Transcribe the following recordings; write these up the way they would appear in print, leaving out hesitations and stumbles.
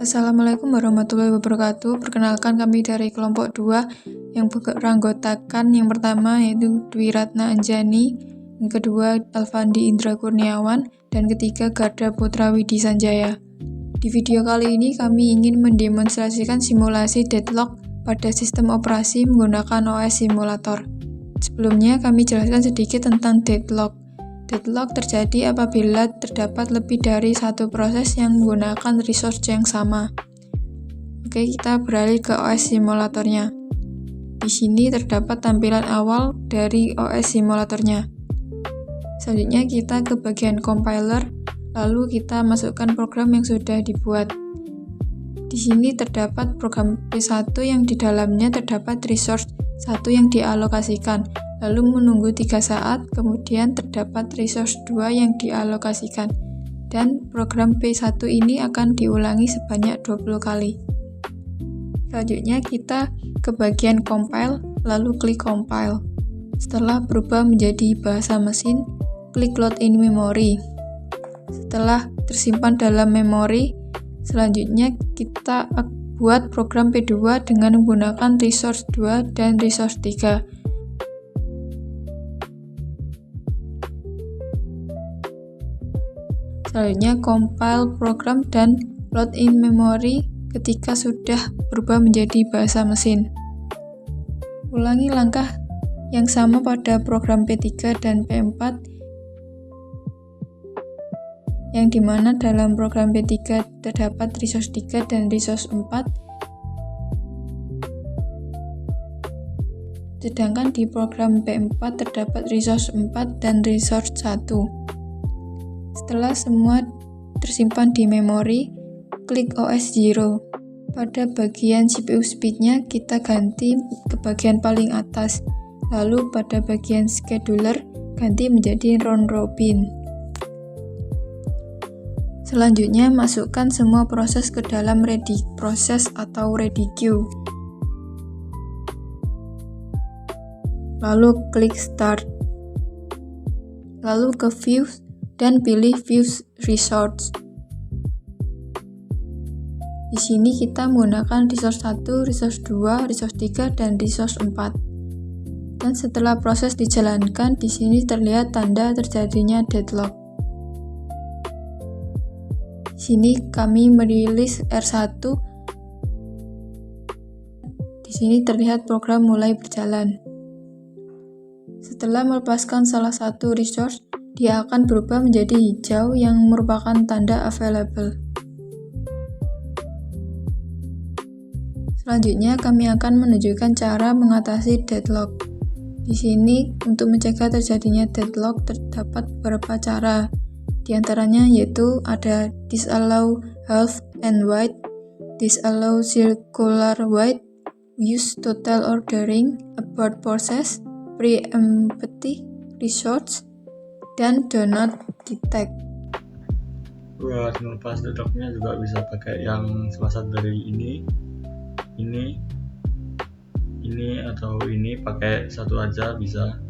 Assalamualaikum warahmatullahi wabarakatuh. Perkenalkan, kami dari kelompok 2 yang beranggotakan yang pertama yaitu Dwi Ratna Anjani, yang kedua Alfandi Indra Kurniawan, dan ketiga Garda Putra Widi Sanjaya. Di video kali ini kami ingin mendemonstrasikan simulasi deadlock pada sistem operasi menggunakan OS simulator. Sebelumnya kami jelaskan sedikit tentang deadlock. Deadlock terjadi apabila terdapat lebih dari satu proses yang menggunakan resource yang sama. Oke, kita beralih ke OS simulatornya. Di sini terdapat tampilan awal dari OS simulatornya. Selanjutnya kita ke bagian compiler, lalu kita masukkan program yang sudah dibuat. Di sini terdapat program P1 yang di dalamnya terdapat resource 1 yang dialokasikan. Lalu menunggu 3 saat, kemudian terdapat resource 2 yang dialokasikan. Dan program P1 ini akan diulangi sebanyak 20 kali. Selanjutnya kita ke bagian compile, lalu klik compile. Setelah berubah menjadi bahasa mesin, klik load in memory. Setelah tersimpan dalam memori, selanjutnya kita buat program P2 dengan menggunakan resource 2 dan resource 3. Selanjutnya compile program dan load in memory ketika sudah berubah menjadi bahasa mesin. Ulangi langkah yang sama pada program P3 dan P4, yang dimana dalam program P3 terdapat resource 3 dan resource 4, sedangkan di program P4 terdapat resource 4 dan resource 1. Setelah semua tersimpan di memori, klik OS 0. Pada bagian CPU speed-nya kita ganti ke bagian paling atas, lalu pada bagian scheduler ganti menjadi round robin. Selanjutnya masukkan semua proses ke dalam ready process atau ready queue. Lalu klik start. Lalu ke view dan pilih view resource. Di sini kita menggunakan resource 1, resource 2, resource 3, dan resource 4. Dan setelah proses dijalankan, di sini terlihat tanda terjadinya deadlock. Di sini kami merilis R1. Di sini terlihat program mulai berjalan. Setelah melepaskan salah satu resource, dia akan berubah menjadi hijau yang merupakan tanda available. Selanjutnya kami akan menunjukkan cara mengatasi deadlock. Di sini untuk mencegah terjadinya deadlock terdapat beberapa cara. Di antaranya yaitu ada disallow half and wait, disallow circular wait, use total ordering, abort process, preemptive resource, dan do not detect. Buat melepas deadlocknya juga bisa pakai yang salah satu dari ini atau ini, pakai satu aja bisa.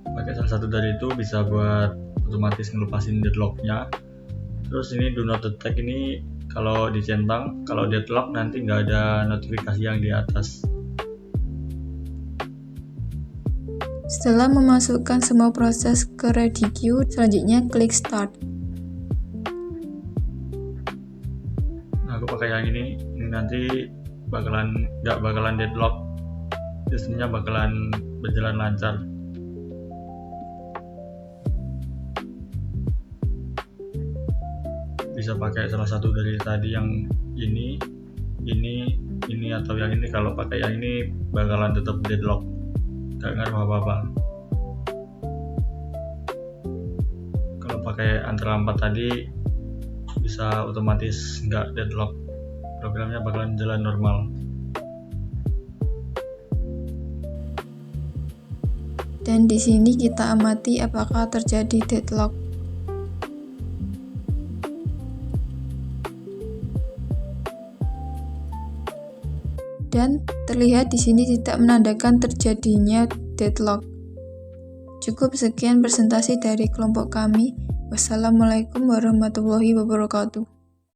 Pakai salah satu dari itu bisa buat otomatis ngelepasin deadlocknya. Terus ini do not detect ini kalau dicentang, kalau deadlock nanti nggak ada notifikasi yang di atas. Setelah memasukkan semua proses ke ready queue, selanjutnya klik start. Nah, aku pakai yang ini nanti nggak bakalan deadlock, sistemnya bakalan berjalan lancar. Bisa pakai salah satu dari tadi yang ini atau yang ini. Kalau pakai yang ini bakalan tetap deadlock, gak ngaruh apa-apa. Kalau pakai antara 4 tadi bisa otomatis nggak deadlock, programnya bakalan jalan normal. Dan di sini kita amati apakah terjadi deadlock. Dan terlihat di sini tidak menandakan terjadinya deadlock. Cukup sekian presentasi dari kelompok kami. Wassalamualaikum warahmatullahi wabarakatuh.